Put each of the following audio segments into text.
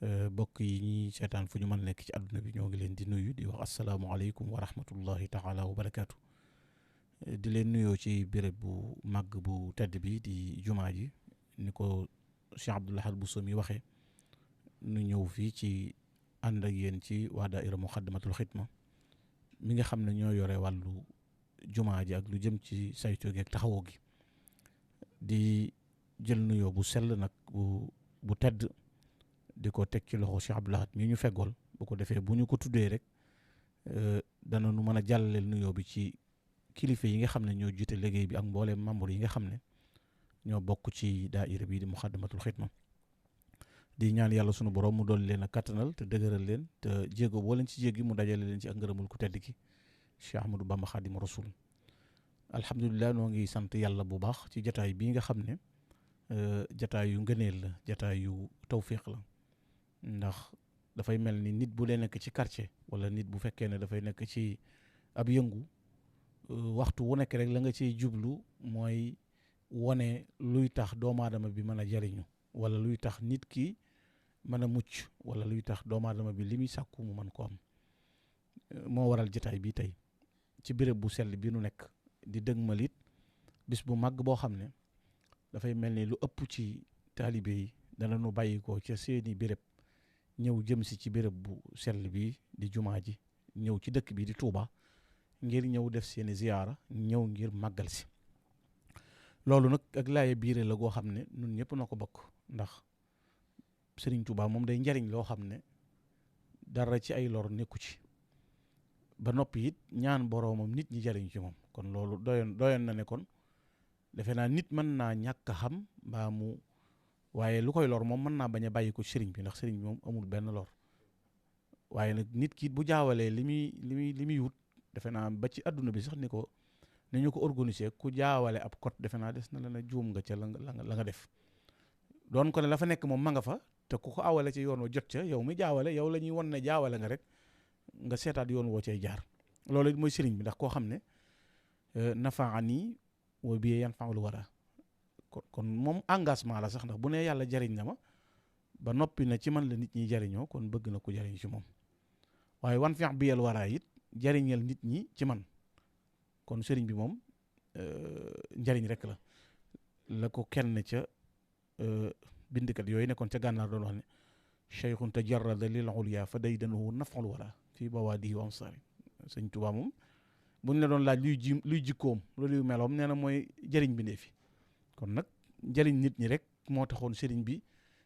bokk yi ñuy seetaan fu ñu mën nekk ci àdduna bi ñoo ngi leen di nuyu di wax asalaamualeykum wa rahmatullahi taala wa barakaatu. di leen nuyoo ci béréb bu màgg bu tedd bi di jumaa ji ni ko Cheikh Abdoul Ahad Bousso mi waxee nu ñëw fii ci ànd ak yéen ci waa daaira Muxaddamatul Xidma mi nga xam ne ñoo yore wàllu jumaa ji ak lu jëm ci saytu gi ak taxawoo gi di jël nuyoo bu sell nag bu tedd di ko teg ci loxo Cheikh Abdoul Ahad mi ñu feggool bu ko defee bu ñu ko tuddee rek dana nu mën a jàllaleel nuyoo bi ci kilifa yi nga xam ne ñoo jiite liggéey bi ak mbooleem membre yi nga xam ne ñoo bokk ci daaira bi di Muxaddamatul Xidma di ñaan yàlla sunu borom mu doon leen a kattanal te dëgëral leen te jéego boo leen ci jéggi mu dajale leen ci ak ngërëmul ku tedd ki Cheikh Ahmadou Bamba Xaadimu Rasul. alhamdulilah noo ngi sant yàlla bu baax ci jataay bii nga xam ne jataay yu ngëneel la jataay yu tawfiq la ndax dafay mel ni nit bu dee nekk ci quartier wala nit bu fekkee ne dafay nekk ci ab yëngu waxtu wu nekk rek la nga ciy jublu mooy wone luy tax doomu aadama bi mën a jariñu wala luy tax nit ki mën a mucc wala luy tax doomu aadama bi li muy sàkku mu mën ko am moo waral jataay bi tey ci béréb bu sell bi nu nekk di dëgmalit bis bu màgg boo xam ne dafay mel ni lu ëpp ci taalibe yi dana nu bàyyi ko ca seeni béréb ñëw jëm si ci béréb bu sell bi di jumaa ji ñëw ci dëkk bi di Touba ngir ñëw def seeni ziyaara ñëw ngir màggal si loolu nag ak laaye biire la goo xam ne nun ñëpp na ko bokk ndax Sëriñ Touba moom day njariñ loo xam ne dara ci ay lor nekku ci ba noppi it ñaan boroomam nit ñi jariñ ci moom kon loolu doyoon na ne kon defe naa nit mën naa ñàkk a xam mbaa mu waaye lu koy lor moom mën naa bañ a bàyyi ko sëriñ bi ndax sëriñ bi moom amul benn lor waaye nag nit ki bu jaawalee li muy wut defe naa ba ci adduna bi sax ni ñu ko organiser ku jaawale ab code defe naa des na la na juum nga ca la nga def doon ko ne la fa nekk moom ma nga fa te ku ko awale ci yoon wa jot ca yow mi jaawale yow la ñuy won ne jaawale nga rek nga seetaat yoon woo cay jaar loolu it mooy sëriñ bi ndax koo xam ne nafaani wa bi yanfaul wara kon moom engagement la sax ndax bu ne yàlla jariñ na ma ba noppi na ci man la nit ñi jariñoo kon bëgg na ko jariñ ci moom waaye wan feex bi yel waraa it jariñal nit ñi ci man kon sëriñ bi moom njariñ rek la ko kenn ca bindkat yooyu nekkoon ca gànnaar doon wax ne cheikhun tajarrada lil ulya fa daydanuhu naf'ul wara fii bawaadihi wa amsaari sëñ Tuubaa moom buñ la doon laaj luy jikkoom luy meloom nee na mooy jariñ bindee fi kon nag jariñ nit ñi rek moo taxoon sëriñ bi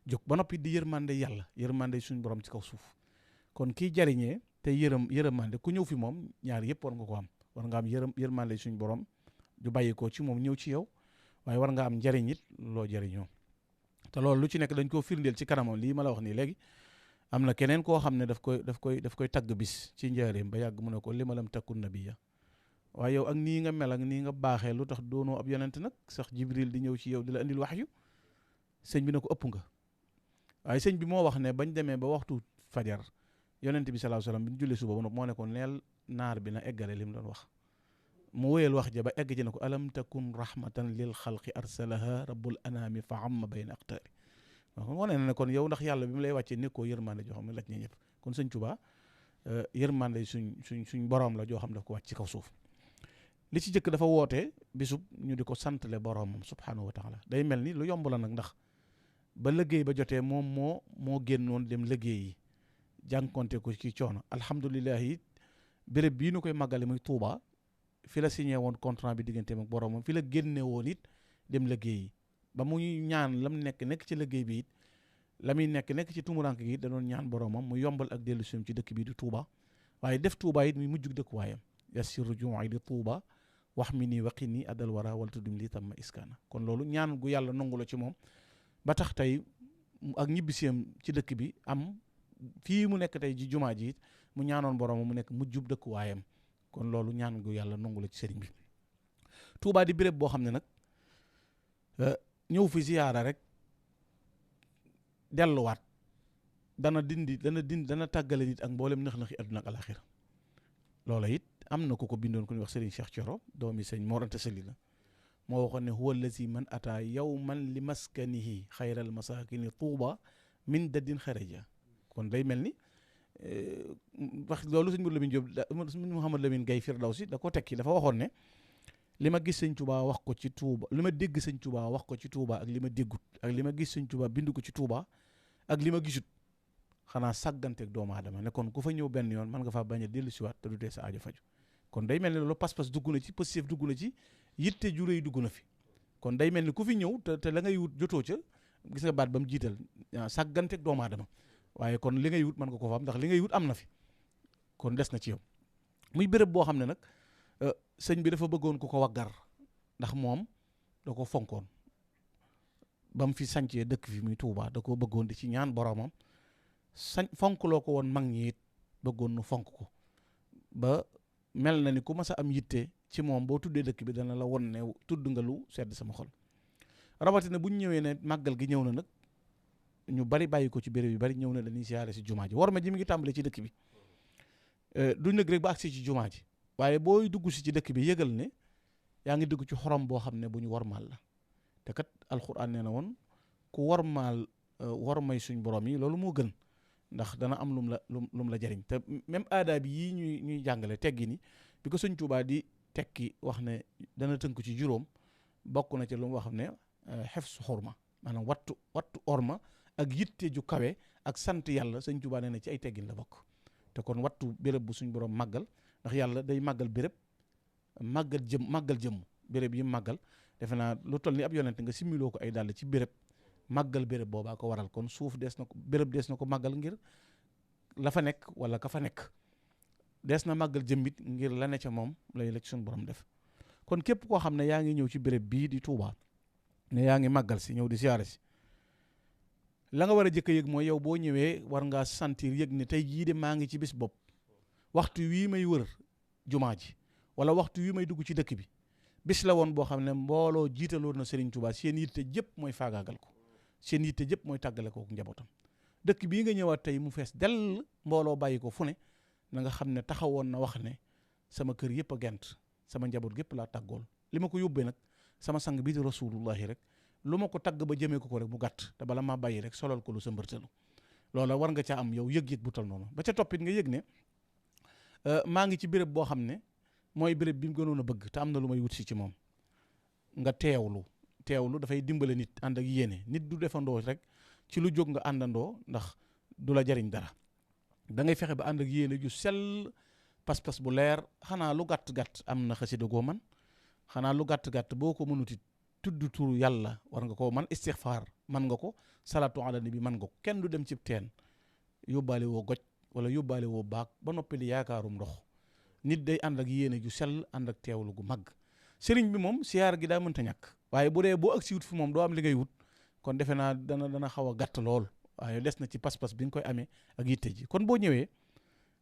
jóg ba noppi di yërmande yàlla yërmande suñ borom ci kaw suuf kon kiy jariñee te yërëmande ku ñëw fi moom ñaar yëpp war nga ko am war nga am yërmande suñ borom du bàyyi ko ci moom ñëw ci yow waaye war nga am njariñ it loo jariñoo te loolu lu ci nekk dañ koo firndeel ci kanamam lii ma la wax nii léegi am na keneen koo xam ne daf koy tagg bis ci njaareem ba yàgg mu ne ko li ma lam takkun nabiyya waaye yow ak nii nga mel ak nii nga baaxee lu tax doonoo ab yonent nag sax Jibril di ñëw ci yow di la indil waxyu sëñ bi ne ko ëpp nga waaye sëñ bi moo wax ne bañ demee ba waxtu fajar yonent bi sallallahu alayhi wasallam bi ñu julli suba ba moo ne ko neel naar bi na eggale li mu doon wax mu wéyal wax ja ba egg ci ne ko alam takun rahmatan lil xalqi arsalaha rabbul anami fa amma bayna aqtaari waaw wane na ne kon yow ndax yàlla bi mu lay wàccee nekkoo yërmande joo xam ne laj ñi ñëpp kon sëñ Tuubaa yërmande suñ borom la joo xam daf ko wàcc ci kaw suuf li ci jëkk dafa woote bisub ñu di ko santale boromam subhanahu wa taala day mel ni lu yomb la nag ndax ba liggéey ba jotee moom moo génnoon dem liggéey yi jànkonte ko ci coono alhamdulilah it béréb bii nu koy màggale muy Touba fi la signé woon contrat bi digganteem ak boromam fi la génne woon it dem liggéey yi ba muy ñaan lam nekk ci liggéey bi it la muy nekk ci tumurank gi da doon ñaan boromam mu yombal ak dellu sim ci dëkk bi di Touba waaye def Touba it muy mujjug dëkkuwaayam yassir ruju'i li Touba wax mi nii waqi nii adal wara wal tuddim lii tam ma iskaana kon loolu ñaan gu yàlla nangu la ci moom ba tax tey ak ñibbisiyam ci dëkk bi am fii mu nekk tey ji jumaa ji it mu ñaanoon boromam mu nekk mujjub dëkkuwaayam kon loolu ñaan gu yàlla nangu la ci sëriñ bi Touba di béréb boo xam ne nag ñëw fi ziyaara rek delluwaat dana tàggale nit ak mboolem nëx-nëxi àdduna ak alaxira loola it am na ku ko bindoon ku ñuy wax Serigne Cheikh Thioro doomi sëñ Mor Anta Sali la moo waxoon ne huwa allazi man ataa yawman li maskanihi xayral masakini tuuba min daddin xaraja kon day mel ni wax loolu sëñ Mouhamadou Lamine Diop sëñ Mouhamadou Lamine Gaye Firdawsi da ko tekki dafa waxoon ne li ma gis sëñ Touba wax ko ci Touba li ma dégg sëñ Touba wax ko ci Touba ak li ma déggut ak li ma gis sëñ Touba bind ko ci Touba ak li ma gisut xanaa sàgganteeg doomu aadama ne kon ku fa ñëw benn yoon mën nga faa bañ a dellu siwaat te du tee sa aajo faju kon day mel ni loolu pas-pas dugg na ci positif dugg na ci yitte ju rëy dugg na fi kon day mel ni ku fi ñëw te la ngay wut jotoo ca gis nga baat ba mu jiital sàgganteeg doomu aadama waaye kon li ngay wut mën nga ko fa am ndax li ngay wut am na fi kon des na ci yow muy béréb boo xam ne nag sëñ bi dafa bëggoon ku ko waggar ndax moom da ko fonkoon ba mu fi sancee dëkk fi muy Touba da ko bëggoon di ci ñaan boromam fonk loo ko woon mag ñi it bëggoon nu fonk ko ba mel na ni ku mas a am yitte ci moom boo tuddee dëkk bi dana la won ne tudd nga lu sedd sama xol rawatina bu ñu ñëwee ne màggal gi ñëw na nag ñu bari bàyyi ko ci béréb yu bari ñëw na dañuy siyaare si jumaa ji war ma ji mi ngi tàmbale ci dëkk bi du nëg rek ba agsi ci jumaa ji waaye booy dugg si ci dëkk bi yëgal ne yaa ngi dugg ci xorom boo xam ne bu ñu warmaal la te kat alxuraan nee na woon ku warmaal warmay suñ borom yi loolu moo gën ndax dana am lum la jariñ te même aada bi yii ñuy jàngale teggi ni bi ko sëñ Tuubaa di tekki wax ne dana tënk ci juróom bokk na ci lu mu wax ne xefsu xorma maanaam wattu orma ak yitte ju kawe ak sant yàlla sëñ Tuubaa nee na ci ay teggin la bokk te kon wattu béréb bu suñ borom màggal ndax yàlla day màggal béréb màggal jëmm béréb yi màggal defe naa lu toll ni ab yonent nga similoo ko ay dàll ci béréb màggal béréb boobaa ko waral kon suuf des na ko béréb des na ko màggal ngir la fa nekk wala ka fa nekk des na màggal jëmbit ngir la ne ca moom lay la ci suñu borom def kon képp koo xam ne yaa ngi ñëw ci béréb bii di Touba ne yaa ngi màggal si ñëw di siyaare si la nga war a jëkk a yëg mooy yow boo ñëwee war ngaa sentir yëg ne tey jii de maa ngi ci bis bopp waxtu wii may wër jumaa ji wala waxtu wii may dugg ci dëkk bi bis la woon boo xam ne mbooloo jiitaloon na Serigne Touba seen yitte jëpp mooy faagaagal ko seen yitte jëpp mooy tàggale ko njabootam dëkk bii nga ñëwaat tey mu fees dell mbooloo bàyyi ko fu ne na nga xam ne taxawoon na wax ne sama kër yëpp a gent sama njaboot gépp laa tàggool li ma ko yóbbee nag sama sang bii di rasulullahi rek lu ma ko tagg ba jëmee ko rek mu gàtt te bala maa bàyyi rek solal ko lu sa mbërtalu loola war nga caa am yow yëg-yëg bu tal noonu ba ca toppit nga yëg ne maa ngi ci béréb boo xam ne mooy béréb bi mu gënoon a bëgg te am na lu may wut si ci moom nga teewlu dafay dimbale nit ànd ak yéene nit du defandoo rek ci lu jóg nga àndandoo ndax du la jariñ dara da ngay fexe ba ànd ak yéene ju sell pas-pas bu leer xanaa lu gàtt-gàtt am na xasida goo man xanaa lu gàtt-gàtt boo ko mënuti tudd turu yàlla war nga ko man istixfaar man nga ko salatu ala nabi man nga ko kenn du dem ci teen yóbbaale woo goj wala yóbbaale woo baag ba noppi di yaakaarum ndox nit day ànd ak yéene ju sell ànd ak teewlu gu mag sëriñ bi moom siyaar gi daa mënta ñàkk waaye bu dee boo agsi wut fi moom doo am li ngay wut kon defe naa dana xaw a gàtt lool waaye des na ci pas-pas bi nga koy amee ak yitte ji kon boo ñëwee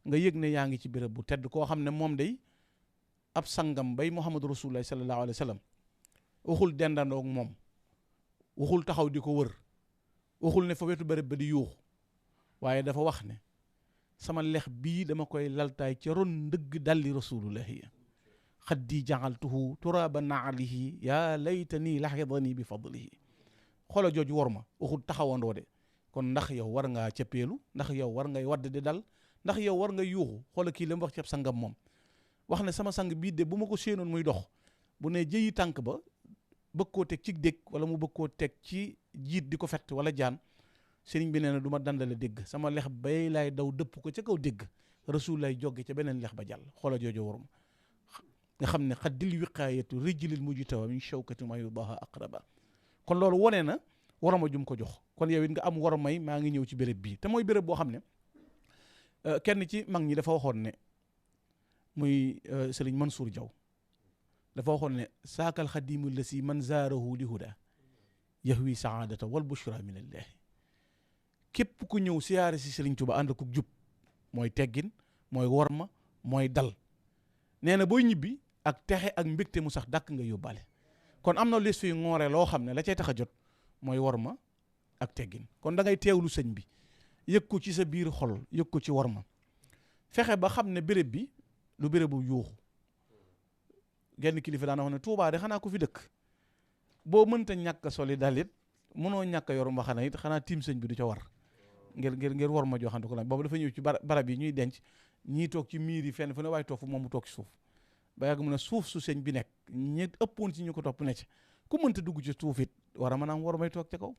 nga yëg ne yaa ngi ci béréb bu tedd koo xam ne moom day ab sangam bay Muhammadu Rasulullah sallallahu alayhi wa sallam waxul dendandoo ak moom waxul taxaw di ko wër waxul ne fa wetu béréb ba di yuuxu waaye dafa wax ne sama lex bii dama koy laltaay ca ron ndëgg dalli rasulullahi xaddi jaxaltuhu turaba naalihi yaa laytani laxidani bi fadlihi xoola jooju war ma waxul taxawandoo de kon ndax yow war ngaa cëppeelu ndax yow war ngay wadd di dal ndax yow war nga yuuxu xoola kii la mu wax ci sangam moom wax ne sama sang bii de bu ma ko séenoon muy dox bu ne jëyi tànk ba bëgg koo teg ci dégg wala mu bëgg koo teg ci jiit di ko fett wala jaan sëriñ bi nee na du ma dandale dégg sama lex bay laay daw dëpp ko ca kaw dégg rasul lay jogge ca beneen lex ba jàll xoola jooju war ma nga xam ne xaddil wiqaayatu rijlil mujtawa min shawkati ma yudaha aqraba kon loolu wone na warama jum ko jox kon yow it nga am war may maa ngi ñëw ci béréb bii te mooy béréb boo xam ne kenn ci mag ñi dafa waxoon ne muy sëriñ Mansour Diaw dafa waxoon ne saakal xadimu la si man zaarahu li huda yahwi saadata wal bushra min allahi képp ku ñëw siyaare si sëriñ Tuba ànd ko jub mooy teggin mooy worma mooy dal nee na booy ñibbi ak texe ak mbégte mu sax dàkk nga yóbbaale kon am na lees fi ngoore loo xam ne la cay tax a jot mooy worma ak teggin kon da ngay teewlu sëñ bi yëg ko ci sa biir xol yëg ko ci worma fexe ba xam ne béréb bi lu bérébu yuuxu genn kilifa daana wax ne Tuubaa de xanaa ko fi dëkk boo mënta ñàkk soli dalit mënoo ñàkk yor mbaxana it xanaa tiim sëñ bi du ca war ngir war ma joxante ko la boobu dafa ñëw ci barab yi ñuy denc ñii toog ci miir yi fenn fu ne waaye toog fu moom mu toog ci suuf ba yàgg mu ne suuf su sëñ bi nekk ñi ëppoon ci ñu ko topp ne ci ku mënta dugg ci suuf it war a mën a am war may toog ca kaw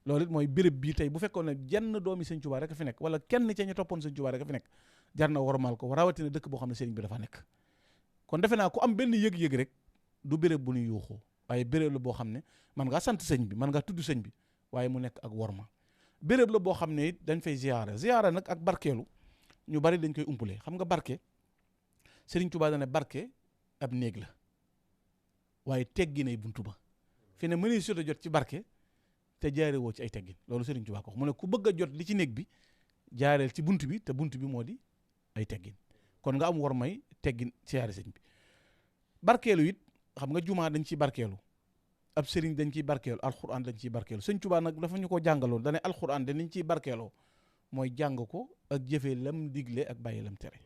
loolu it mooy béréb bii tey bu fekkoon ne jenn doomi sëñ Tuubaa rek a fi nekk wala kenn ca ñu toppoon sëñ Tuubaa rek a fi nekk jar na warmal ko rawatina dëkk boo xam ne sëriñ bi dafa nekk kon defe naa ku am benn yëg-yëg rek du béréb bu ñu yuuxoo waaye béréb la boo xam ne man ngaa sant sëñ bi man ngaa tudd sëñ bi waaye mu nekk ak worma béréb la boo xam ne it dañ fay ziyaara nag ak barkeelu ñu bari dañ koy umpule xam nga barke sëriñ Tuubaa dana barke ab néeg la waaye teggi nay buntu ba fi ne mënee sota jot ci barke te jaare woo ci ay teggin loolu sëriñ Tuubaa ko mu ne ku bëgg a jot li ci néeg bi jaareel ci bunt bi te bunt bi moo di ay teggin kon nga am war may teggin siyaare sëñ bi barkeelu it xam nga jumaa dañ ciy barkeelu ab sëriñ dañ ciy barkeelu alxuraan dañ ciy barkeelu sëñ Tuubaa nag dafa ñu ko jàngaloon dane alxuraan de niñ ciy barkeeloo mooy jàng ko ak jëfee lam digle ak bàyyi lam tere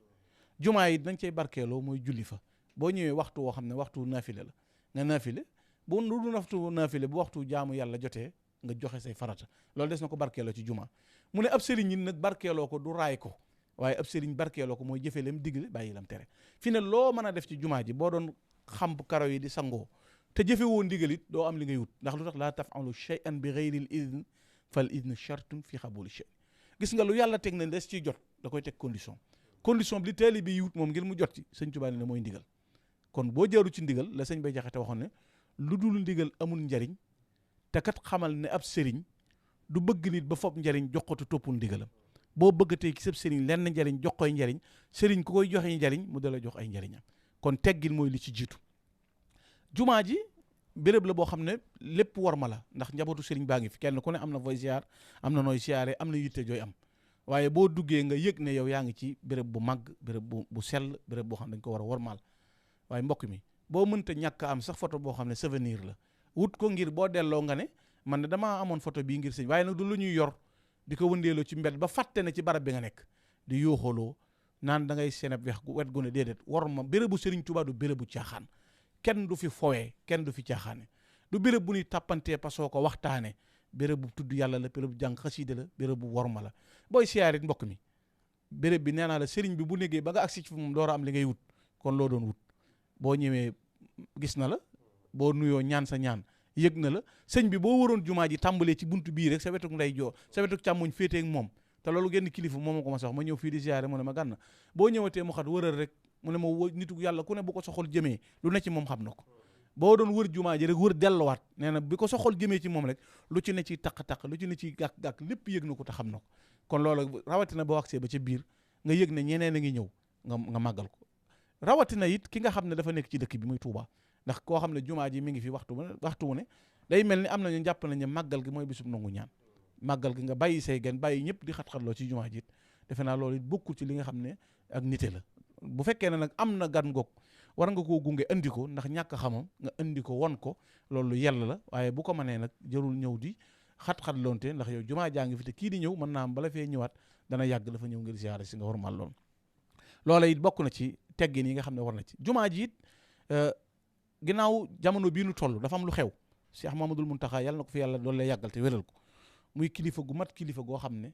jumaa yi dañ cay barkeeloo mooy julli fa boo ñëwee waxtu woo xam ne waxtu naafile la nga naafile bu du waxtu naafile bu waxtu jaamu yàlla jotee nga joxe say farata loolu des na ko barkeeloo ci jumaa mu ne ab sëriñ yi nag barkeeloo ko du raay ko waaye ab sëriñ barkeeloo ko mooy jëfee lam digle bàyyi lam tere fi ne loo mën a def ci jumaa ji boo doon xam karo yi di sangoo te jëfe woo ndigal it doo am li ngay wut ndax lu tax laa tafalu shay'an bi ghayril idn fal idn shartun fi xabuli shay gis nga lu yàlla teg na des ciy jot da koy teg condition bi li taalibe yi wut moom ngir mu jot ci sëñ Tuubaa ne mooy ndigal kon boo jaaru ci ndigal la sëñ Bay Jaxate waxoon ne lu dul ndigal amul njariñ te kat xamal ne ab sëriñ du bëgg nit ba fopp njariñ jox ko te toppul ndigalam boo bëggatee ci sab sëriñ lenn njariñ jox koy njariñ sëriñ ku koy joxe njariñ mu dala jox ay njariñam kon teggin mooy li ci jiitu jumaa ji béréb la boo xam ne lépp war ma la ndax njabootu sëriñ baa ngi fi kenn ku ne am na fooy ziar am na nooy siyaare am na yitte jooy am waaye boo duggee nga yëg ne yow yaa ngi ci béréb bu màgg béréb bu sell béréb boo xam ne dañ ko war a warmaal waaye mbokk mi boo mënta ñàkk am sax photo boo xam ne souvenir la wut ko ngir boo delloo nga ne man ne damaa amoon photo bii ngir sëñ waaye nag du lu ñuy yor di ko wëndeeloo ci mbedd ba fàtte ne ci barab bi nga nekk di yooxaloo naan da ngay seneb wet gu ne déedéet war ma bérébu sëriñ Tuubaa du bérébu caaxaan kenn du fi fowee kenn du fi caaxaane du béréb bu ñuy tàppantee pasoo ko waxtaane béréb bu tudd yàlla la béréb bu jàng xasiida la béréb bu worma la booy siyaarit mbokk mi béréb bi nee naa la sëriñ bi bu nekkee ba nga agsi ci moom door a am li ngay wut kon loo doon wut boo ñëwee gis na la boo nuyoo ñaan sa ñaan yëg na la sëñ bi boo waroon jumaa ji tàmbalee ci buntu bii rek sa wetuk nday joo sa wetuk càmmoñ féetee ak moom te loolu genn kilifa moo ma ko ma sax ma ñëw fii di siyaare mu ne ma gànna boo ñëwatee mu xat wëral rek mu ne ma nitu yàlla ku ne bu ko soxol jëmee lu ne ci moom xam na ko boo doon wër jumaa ji rek wër delluwaat nee na bi ko soxol jëmee ci moom rek lu ci ne ci taq-taq lu ci ne ci gàkk-gàkk lépp yëg na ko te xam na ko kon loolu rawatina boo agsee ba ca biir nga yëg ne ñeneen a ngi ñëw nga màggal ko rawatina it ki nga xam ne dafa nekk ci dëkk bi muy Touba ndax koo xam ne jumaa ji mi ngi fi waxtu wu ne day mel ni am nañu jàpp nañ ne màggal gi mooy bisub nangu ñaan màggal gi nga bàyyi say gan bàyyi ñëpp di xat-xatloo ci jumaa ji it defe naa loolu it bokkul ci li nga xam ne ak nite la bu fekkee ne nag am na gan goog war nga koo gunge andi ko ndax ñàkk xamam nga andi ko won ko loolu yell la waaye bu ko mënee nag jërul ñëw di xat-xatloonte ndax yow jumaa jaa ngi fi te kii di ñëw mën naa am bala fee ñëwaat dana yàgg dafa ñëw ngir ziyaare si nga warmal loolu loola it bokk na ci teggin yi nga xam ne war na ci jumaa ji it ginnaaw jamono bii nu toll dafa am lu xew Cheikh Mamadul Muntaxa yàlla na ko fi yàlla doolu lay yàggal te wéral ko muy kilifa gu mat kilifa goo xam ne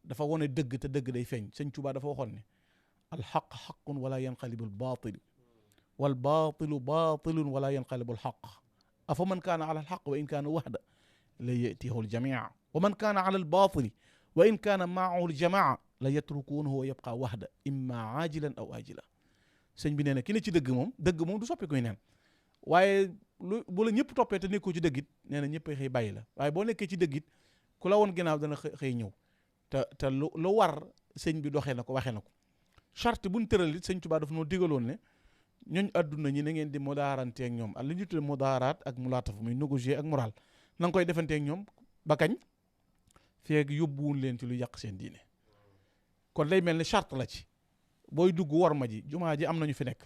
dafa wone dëgg te dëgg day feeñ sëñ Tuubaa dafa waxoon ne alxaq xaqun wala yanqalibu albatilu wal batilu batilun wala yanqalibu alxaq afa man kaana ala alxaq wa in kaana waxda la yatihu aljamia wa man kaana ala albatili wa in kaana maahu aljamaa la yatrukuunahu wa yabqa waxda imma ajilan aw ajila sëñ bi nee na ki ne ci dëgg moom du soppi koy neen waaye bu la ñëpp toppee te nekkoo ci dëggit nee na ñëppay xëy bàyyi la waaye boo nekkee ci dëggit ku la woon ginnaaw dana xëy ñëw te lu war sëñ bi doxee na ko waxee na ko charte buñ tëral it sëñ Tuubaa daf noo digaloon ne ñooñ adduna ñi na ngeen di modaarante ak ñoom li ñu tudde modaaraat ak mulaataf muy négocier ak moral na nga koy defante ak ñoom ba kañ feeg yóbbuwul leen ci lu yàq seen diine kon day mel ni charte la ci booy dugg war ma ji jumaa ji am nañu fi nekk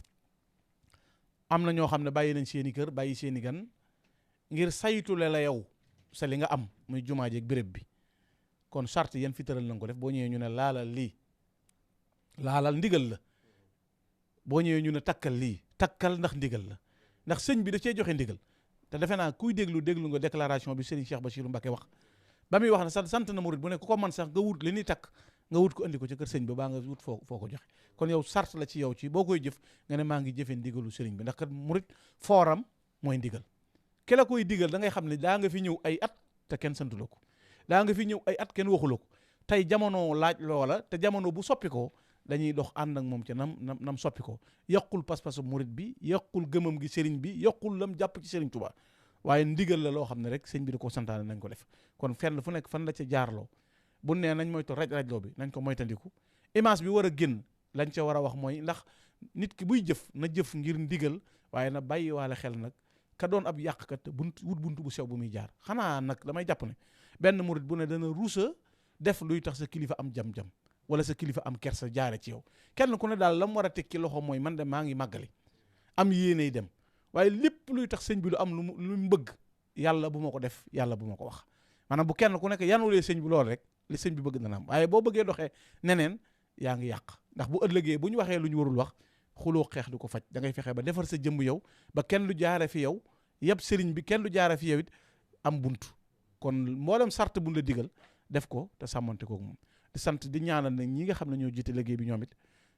am na ñoo xam ne bàyyi nañ seeni kër bàyyi seeni gan ngir saytule la yow sa li nga am muy jumaa ji ak béréb bi kon charte yan fi tëral na ko def boo ñëwee ñu ne laalal lii laalal ndigal la boo ñëwee ñu ne takkal lii takkal ndax ndigal la ndax sëñ bi da cee joxe ndigal te defe naa kuy déglu nga déclaration bi Serigne Cheikh Bassirou Mbacké wax ba muy wax ne sant na murit bu ne ku ko man sax nga wut li ñuy takk nga wut ko andi ko ci kër sëñ bi baa nga wut foo ko joxe kon yow sart la ci yow ci boo koy jëf nga ne maa ngi jëfe ndigalu sëriñ bi ndax kat murit fooram mooy ndigal ki la koy digal da ngay xam ne daa nga fi ñëw ay at te kenn santu la ko daa nga fi ñëw ay at kenn waxu la ko tey jamono laaj loola te jamono bu soppi ko dañuy dox ànd ak moom ca nam soppi ko yàqul pas-pasu murit bi yàqul gëmam gi sëriñ bi yàqul lam jàpp ci sëriñ Tuubaa waaye ndigal la loo xam ne rek sëñ bi da ko santaane nañ ko def kon fenn fu nekk fan la ca jaarloo bu nee nañ moytu raj-rajloo bi nañ ko moytandiku image bi war a génn lañ ca war a wax mooy ndax nit ki buy jëf na jëf ngir ndigal waaye na bàyyi waale xel nag ka doon ab yàqkat te wut buntu bu sew bu muy jaar xanaa nag damay jàpp ne benn murit bu ne dana ruusa def luy tax sa kilifa am jam-jam wala sa kilifa am kersa jaare ci yow kenn ku ne daal la mu war a teg ci loxo mooy man de maa ngi màggali am yéeney dem waaye lépp luy tax sëñ bi lu am lu mu bëgg yàlla bu ma ko def yàlla bu ma ko wax maanaam bu kenn ku nekk yanulee sëñ bi loolu rek li sëñ bi bëgg dana am waaye boo bëggee doxee neneen yaa ngi yàq ndax bu ëllëgee bu ñu waxee lu ñu warul wax xuloo xeex du ko faj da ngay fexe ba defar sa jëmb yow ba kenn lu jaare fi yow yëpp sëriñ bi kenn lu jaare fi yow it am buntu kon mboolem sart buñ la digal def ko te sàmmante koog moom di sant di ñaanal nag ñi nga xam ne ñoo jiite liggéey bi ñoom it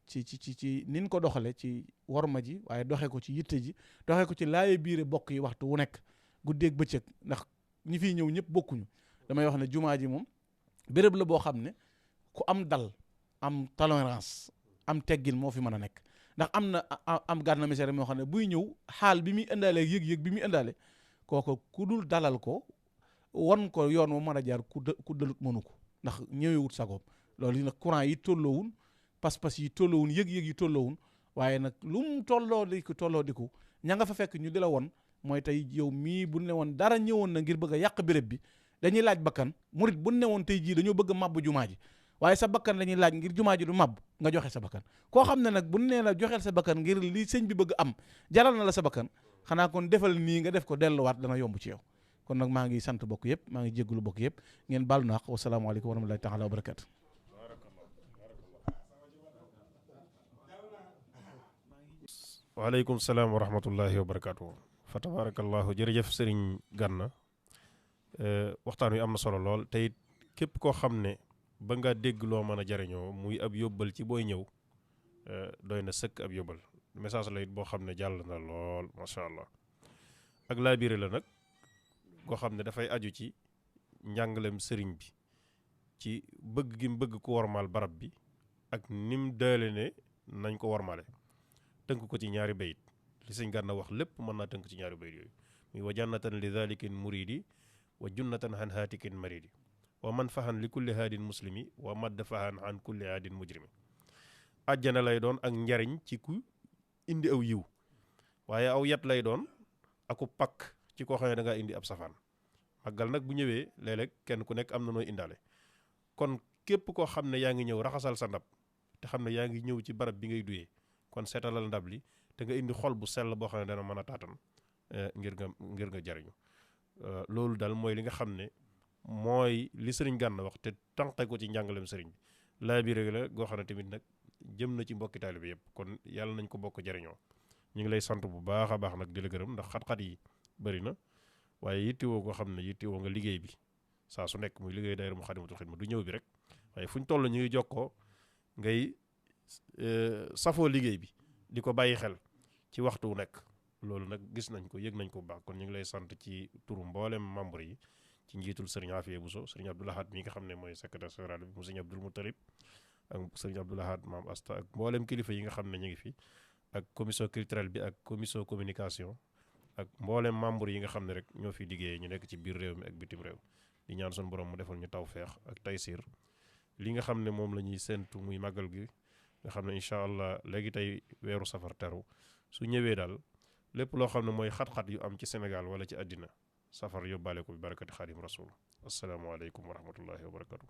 ci nin ko doxale ci worma ji waaye doxee ko ci yitte ji doxee ko ci laaye biire bokk yi waxtu wu nekk guddeeg bëccëg ndax ñi fiy ñëw ñëpp bokkuñu damay wax ne jumaa ji moom béréb la boo xam ne ku am dal am tolérance am teggin moo fi mën a nekk ndax am Gana Messere moo xam ne buy ñëw xaal bi muy indaale yëg-yëg bi muy indaale kooko ku dul dalal ko won ko yoon wu mën a jaar ku dalut mënu ko ndax ñëwewut sagoom loolu nag courant yi tolloowun pas-pas yi tolloowun yëg-yëg yi tolloowun waaye nag lu mu tolloo di ko ña nga fa fekk ñu di la won mooy tey yow mii bu ne woon dara ñëwoon na ngir bëgg a yàq béréb bi dañuy laaj bakkan murit bu ne woon tey jii dañoo bëgg a màbb jumaa ji waaye sa bakkan la ñuy laaj ngir jumaa ji du màbb nga joxe sa bakkan koo xam ne nag bu nee la joxeel sa bakkan ngir li sëñ bi bëgg am jaral na la sa bakkan xanaa kon defal nii nga def ko delluwaat dana yomb ci yow kon nag maa ngi sant bokk yëpp maa ngi jéggulu bokk yëpp ngeen baal na ak wasalaamaaleykum wa rahmatullahi taala wa barakatu waaleykum salaam wa rahmatullahi wa barakatu fa tabarakallahu jërëjëf sëriñ Gana waxtaan wi am na solo lool te it képp koo xam ne ba nga dégg loo mën a jariñoo muy ab yóbbal ci booy ñëw doy na sëkk ab yóbbal message la it boo xam ne jàll na lool macha allah ak laa biire la nag koo xam ne dafay aju ci njàngalem sëriñ bi ci bëgg gi mu bëgg ko wormaal barab bi ak nim daale ne nañ ko wormaale tënk ko ci ñaari bayit li sëñ Gana wax lépp mën naa tënk ci ñaari bayit yooyu muy wa jannatan li dhalikin muridi wa junnatan han haatikin maridi wa man fahan li kulli haadin muslimi wa madd fahan an kulli haadin mujrimi àjjana lay doon ak njariñ ci ku indi aw yiw waaye aw yat lay doon aku pakk ci koo xam ne da ngaa indi ab safaan màggal nag bu ñëwee léeg-léeg kenn ku nekk am na nooy indaale kon képp koo xam ne yaa ngi ñëw raxasal sa ndab te xam ne yaa ngi ñëw ci barab bi ngay duyee kon seetalal ndab li te nga indi xol bu sell boo xam ne dana mën a taatan ngir nga jariñu loolu daal mooy li nga xam ne mooy li sëriñ Gana wax te tànqe ko ci njàngaleem sëriñ bi laa bi rek la goo xam ne tamit nag jëm na ci mbokki taalibe yëpp kon yàlla nañ ko bokk jariñoo ñu ngi lay sant bu baax a baax nag di la gërëm ndax xat-xat yi bëri na waaye yittewoo koo xam ne yittewoo nga liggéey bi saa su nekk muy liggéey daayira Moukhaddamatoul Khidma du ñëw bi rek waaye fu ñu toll ñu ngi jokkoo ngay safoo liggéey bi di ko bàyyi xel ci waxtu wu nekk loolu nag gis nañ ko yëg nañ ko bu baax kon ñu ngi lay sant ci turu mboolem membre yi ci njiitul sëriñ Afia Bousso sëriñ Abdoul Ahad mi nga xam ne mooy secrétaire général bi mu sëriñ Abdoul Moutalib ak sëriñ Abdoul Ahad maam Asta ak mboolem kilifa yi nga xam ne ñu ngi fi ak commission culturelle bi ak commission communication ak mboolem membre yi nga xam ne rek ñoo fi liggéeyee ñu nekk ci biir réew mi ak bitim réew di ñaan suñu borom mu defal ñu tawfeex ak taysiir li nga xam ne moom la ñuy séentu muy màggal gi nga xam ne incha allah léegi tey weeru safar teru su ñëwee daal lépp loo xam ne mooy xat-xat yu am ci Sénégal wala ci àddina safar yóbbaale ko bi barakati xaadim rasul asalaamaaleykum wa rahmatullahi wa barakatu